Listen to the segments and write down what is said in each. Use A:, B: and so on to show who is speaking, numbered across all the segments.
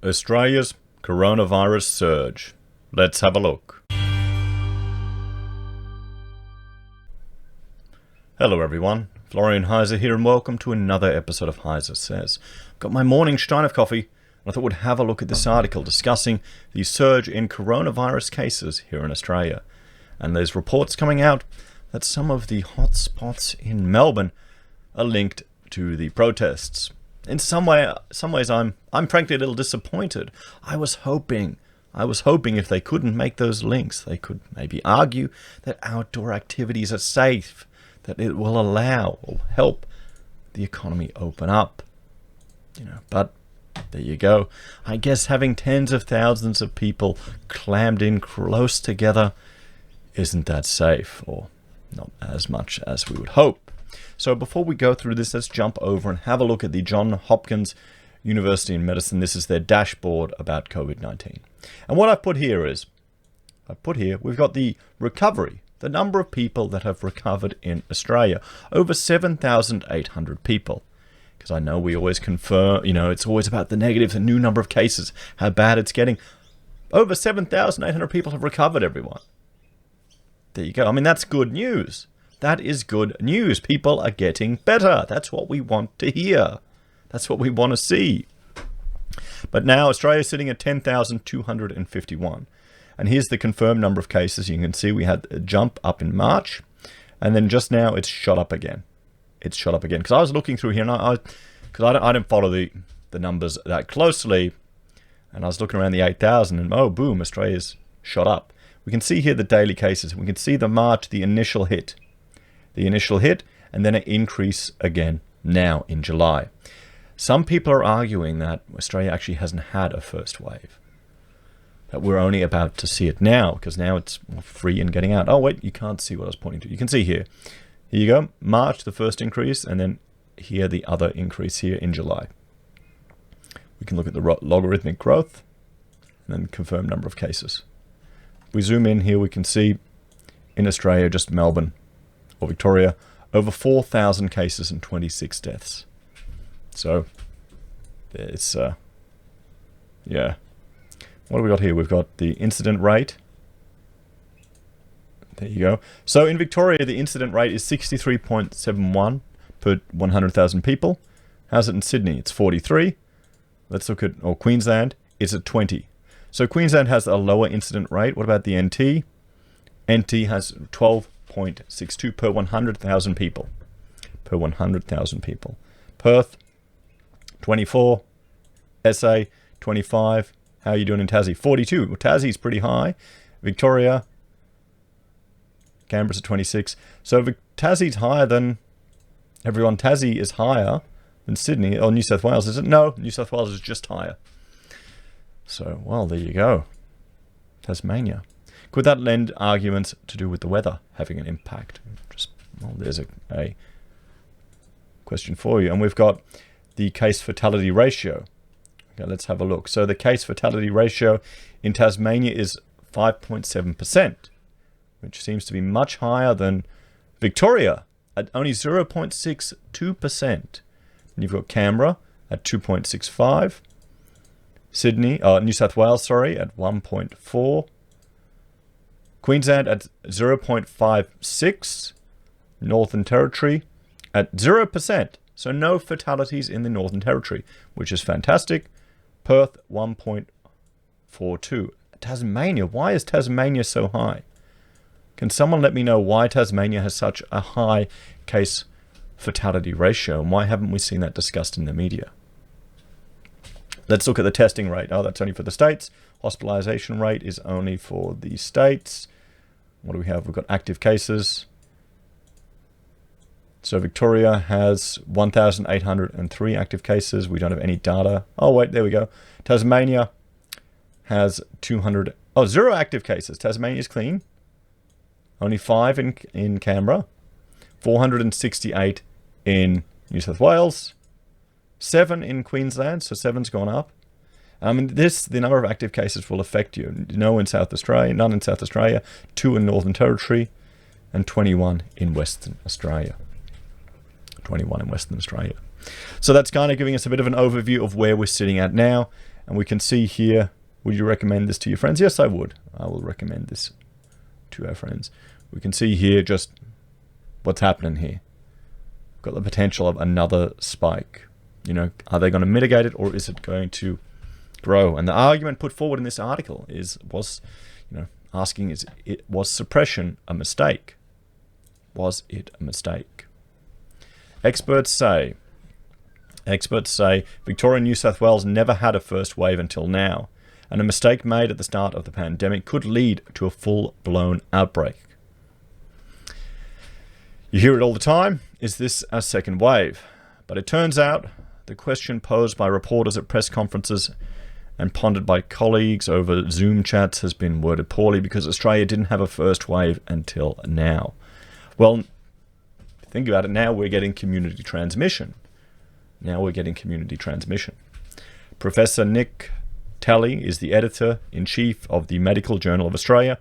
A: Australia's coronavirus surge. Let's have a look. Hello everyone, Florian.Heise here and welcome to another episode of HeiseSays. Got my morning stein of coffee and I thought we'd have a look at this article discussing the surge in coronavirus cases here in Australia. And there's reports coming out that some of the hotspots in Melbourne are linked to the protests. In some ways I'm frankly a little disappointed. I was hoping if they couldn't make those links, they could maybe argue that outdoor activities are safe, that it will allow or help the economy open up. But there you go. I guess having tens of thousands of people clammed in close together isn't that safe, or not as much as we would hope. So before we go through this, let's jump over and have a look at the Johns Hopkins University in Medicine. This is their dashboard about COVID-19. And what I've put here is, we've got the recovery, the number of people that have recovered in Australia, over 7,800 people. Because I know we always confirm, it's always about the negative, the new number of cases, how bad it's getting. Over 7,800 people have recovered, everyone. There you go. I mean, that's good news. That is good news. People are getting better. That's what we want to hear. That's what we want to see. But now Australia's sitting at 10,251. And here's the confirmed number of cases. You can see we had a jump up in March. And then just now it's shot up again. It's shot up again. Because I was looking through here and I don't follow the numbers that closely. And I was looking around the 8,000 and oh, boom, Australia's shot up. We can see here the daily cases. We can see the March, the initial hit. And then an increase again now in July. Some people are arguing that Australia actually hasn't had a first wave, that we're only about to see it now because now it's free and getting out. Oh wait, you can't see what I was pointing to. You can see here you go, March the first increase, and then here the other increase here in July. We can look at the logarithmic growth and then confirm number of cases. If we zoom in here, we can see in Australia, just Melbourne or Victoria, over 4,000 cases and 26 deaths. So it's yeah. What have we got here? We've got the incident rate. There you go. So in Victoria, the incident rate is 63.71 per 100,000 people. How's it in Sydney? It's 43. Let's look at, or Queensland, it's at 20. So Queensland has a lower incident rate. What about the NT? NT has 12.62 per 100,000 people. Per 100,000 people. Perth, 24. SA, 25. How are you doing in Tassie? 42. Well, Tassie's pretty high. Victoria, Canberra's at 26. So Tassie's higher than everyone. Tassie is higher than Sydney. Or New South Wales, is it? No, New South Wales is just higher. So, well, there you go. Tasmania. Could that lend arguments to do with the weather having an impact? Well, there's a question for you. And we've got the case fatality ratio. Okay, let's have a look. So the case fatality ratio in Tasmania is 5.7%, which seems to be much higher than Victoria at only 0.62%. And you've got Canberra at 2.65%. Sydney, New South Wales, at 1.4%. Queensland at 0.56%. Northern Territory at 0%. So no fatalities in the Northern Territory, which is fantastic. Perth, 1.42%. Tasmania, why is Tasmania so high? Can someone let me know why Tasmania has such a high case fatality ratio, and why haven't we seen that discussed in the media? Let's look at the testing rate. Oh, that's only for the states. Hospitalization rate is only for the states. What do we have? We've got active cases. So Victoria has 1,803 active cases. We don't have any data. Oh, wait, there we go. Tasmania has 0 active cases. Tasmania is clean. Only 5 in Canberra. 468 in New South Wales. 7 in Queensland, so 7's gone up. The number of active cases will affect you. No in South Australia, none in South Australia, 2 in Northern Territory, and 21 in Western Australia. 21 in Western Australia. So that's kind of giving us a bit of an overview of where we're sitting at now. And we can see here, would you recommend this to your friends? Yes, I would. I will recommend this to our friends. We can see here just what's happening here. We've got the potential of another spike. You know, are they going to mitigate it, or is it going to grow? And the argument put forward in this article was asking, was suppression a mistake? Was it a mistake? Experts say Victoria and New South Wales never had a first wave until now, and a mistake made at the start of the pandemic could lead to a full-blown outbreak. You hear it all the time, is this a second wave? But it turns out the question posed by reporters at press conferences and pondered by colleagues over Zoom chats has been worded poorly, because Australia didn't have a first wave until now. Well, think about it, now we're getting community transmission. Professor Nick Talley is the editor-in-chief of the Medical Journal of Australia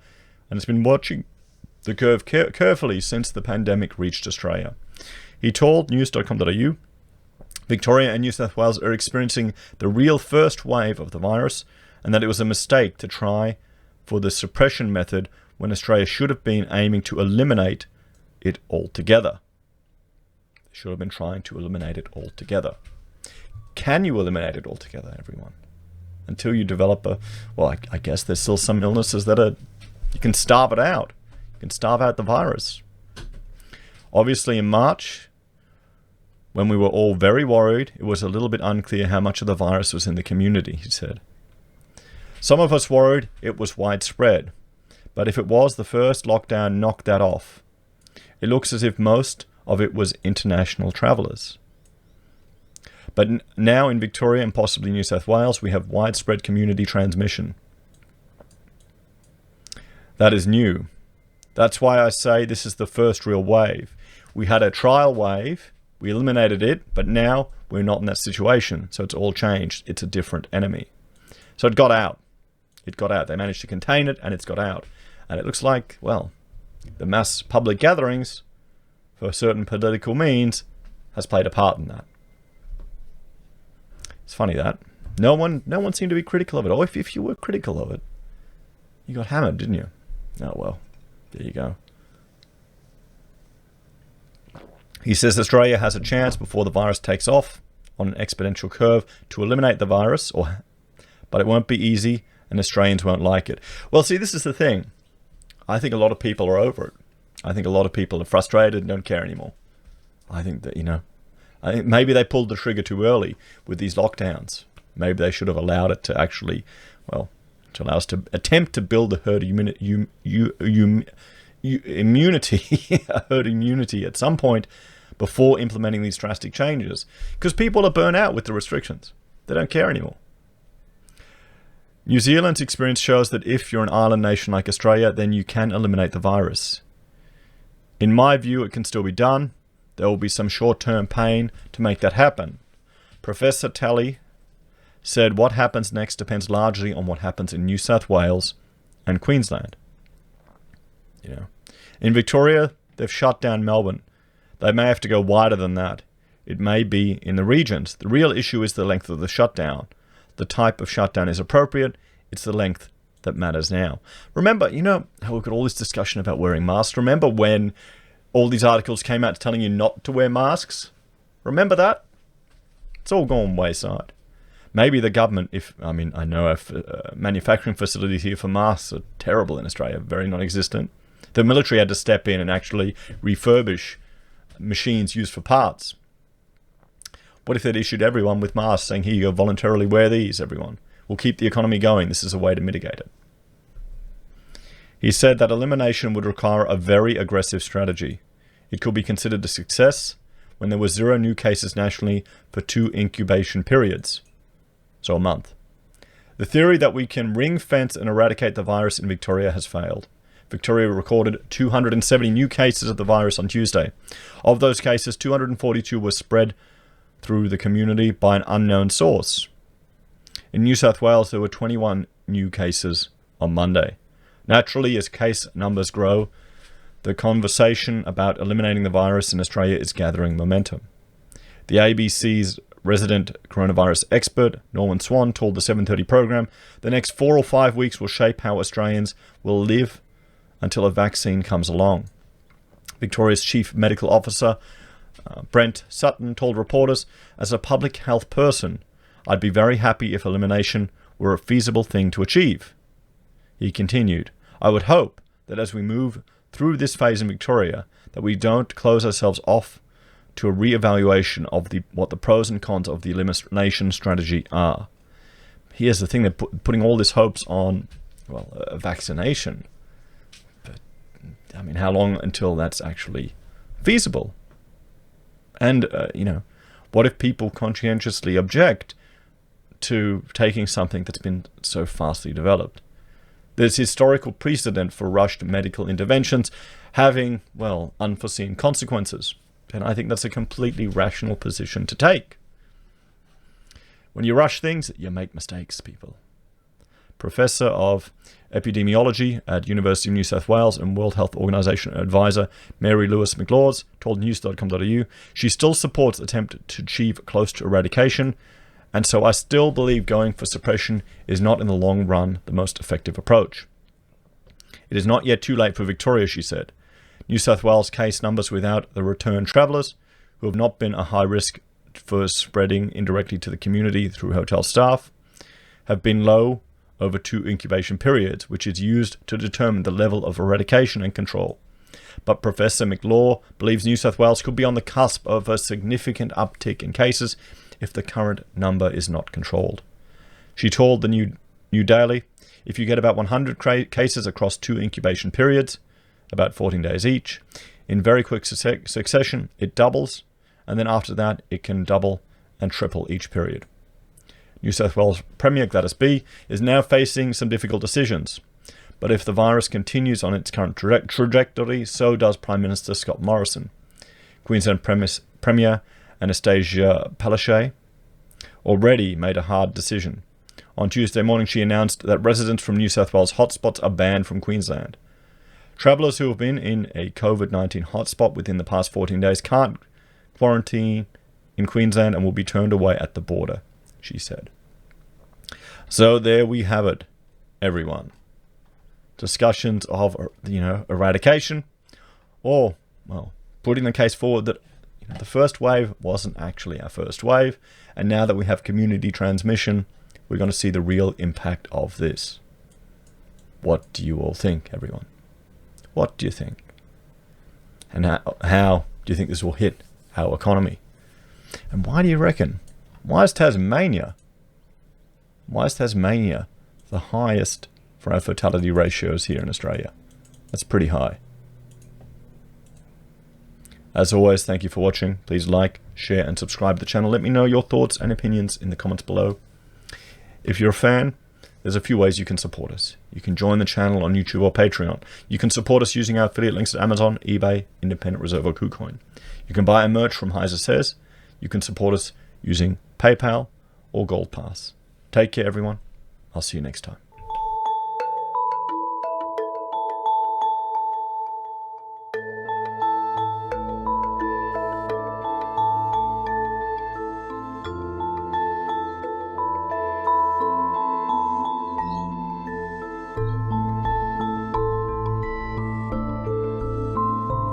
A: and has been watching the curve carefully since the pandemic reached Australia. He told news.com.au, Victoria and New South Wales are experiencing the real first wave of the virus, and that it was a mistake to try for the suppression method when Australia should have been aiming to eliminate it altogether. They should have been trying to eliminate it altogether. Can you eliminate it altogether, everyone? Until you develop I guess there's still some illnesses that you can starve it out. You can starve out the virus. Obviously, in March, when we were all very worried, it was a little bit unclear how much of the virus was in the community, he said. Some of us worried it was widespread, but if it was, the first lockdown knocked that off. It looks as if most of it was international travellers. But now in Victoria and possibly New South Wales, we have widespread community transmission. That is new. That's why I say this is the first real wave. We had a trial wave, we eliminated it, but now we're not in that situation. So it's all changed. It's a different enemy. So it got out. They managed to contain it, and it's got out. And it looks like, well, the mass public gatherings for certain political means has played a part in that. It's funny that no one seemed to be critical of it. Or if you were critical of it, you got hammered, didn't you? Oh well, there you go. He says Australia has a chance before the virus takes off on an exponential curve to eliminate the virus, but it won't be easy, and Australians won't like it. Well, see, this is the thing. I think a lot of people are over it. I think a lot of people are frustrated and don't care anymore. I think that, I think maybe they pulled the trigger too early with these lockdowns. Maybe they should have allowed it to actually, to allow us to attempt to build a herd immunity, a herd immunity at some point before implementing these drastic changes. Because people are burnt out with the restrictions. They don't care anymore. New Zealand's experience shows that if you're an island nation like Australia, then you can eliminate the virus. In my view, it can still be done. There will be some short-term pain to make that happen. Professor Talley said what happens next depends largely on what happens in New South Wales and Queensland. In Victoria, they've shut down Melbourne. They may have to go wider than that. It may be in the regions. The real issue is the length of the shutdown. The type of shutdown is appropriate. It's the length that matters now. Remember, how we've got all this discussion about wearing masks. Remember when all these articles came out telling you not to wear masks? Remember that? It's all gone wayside. Maybe the government, I know manufacturing facilities here for masks are terrible in Australia, very non-existent. The military had to step in and actually refurbish machines used for parts. What if they'd issued everyone with masks saying, here you go, voluntarily wear these, everyone. We'll keep the economy going. This is a way to mitigate it. He said that elimination would require a very aggressive strategy. It could be considered a success when there were 0 new cases nationally for 2 incubation periods, so a month. The theory that we can ring-fence and eradicate the virus in Victoria has failed. Victoria recorded 270 new cases of the virus on Tuesday. Of those cases, 242 were spread through the community by an unknown source. In New South Wales, there were 21 new cases on Monday. Naturally, as case numbers grow, the conversation about eliminating the virus in Australia is gathering momentum. The ABC's Resident coronavirus expert Norman Swan told the 7:30 program, the next 4 or 5 weeks will shape how Australians will live until a vaccine comes along. Victoria's Chief Medical Officer, Brent Sutton, told reporters, as a public health person, I'd be very happy if elimination were a feasible thing to achieve. He continued, I would hope that as we move through this phase in Victoria, that we don't close ourselves off to a re-evaluation of what the pros and cons of the elimination strategy are. Here's the thing, they're putting all these hopes on, well, a vaccination. But, I mean, how long until that's actually feasible? And, what if people conscientiously object to taking something that's been so fastly developed? There's historical precedent for rushed medical interventions having, well, unforeseen consequences. And I think that's a completely rational position to take. When you rush things, you make mistakes, people. Professor of Epidemiology at University of New South Wales and World Health Organization advisor Mary Lewis McLaws told news.com.au she still supports the attempt to achieve close to eradication, and so I still believe going for suppression is not in the long run the most effective approach. It is not yet too late for Victoria, she said. New South Wales case numbers without the return travellers, who have not been a high risk for spreading indirectly to the community through hotel staff, have been low over 2 incubation periods, which is used to determine the level of eradication and control. But Professor McLaw believes New South Wales could be on the cusp of a significant uptick in cases if the current number is not controlled. She told the New Daily, if you get about 100 cases across 2 incubation periods, about 14 days each, in very quick succession, it doubles, and then after that, it can double and triple each period. New South Wales Premier Gladys B is now facing some difficult decisions. But if the virus continues on its current trajectory, so does Prime Minister Scott Morrison. Queensland Premier Anastasia Palaszczuk already made a hard decision. On Tuesday morning, she announced that residents from New South Wales hotspots are banned from Queensland. Travellers who have been in a COVID-19 hotspot within the past 14 days can't quarantine in Queensland and will be turned away at the border, she said. So there we have it, everyone. Discussions of, eradication, or, well, putting the case forward that the first wave wasn't actually our first wave, and now that we have community transmission, we're going to see the real impact of this. What do you all think, everyone? What do you think? And how do you think this will hit our economy? And why do you reckon? Why is Tasmania the highest for our fertility ratios here in Australia? That's pretty high. As always, thank you for watching. Please like, share, and subscribe to the channel. Let me know your thoughts and opinions in the comments below. If you're a fan, there's a few ways you can support us. You can join the channel on YouTube or Patreon. You can support us using our affiliate links at Amazon, eBay, Independent Reserve, or Kucoin. You can buy our merch from HeiseSays. You can support us using PayPal or Gold Pass. Take care, everyone. I'll see you next time.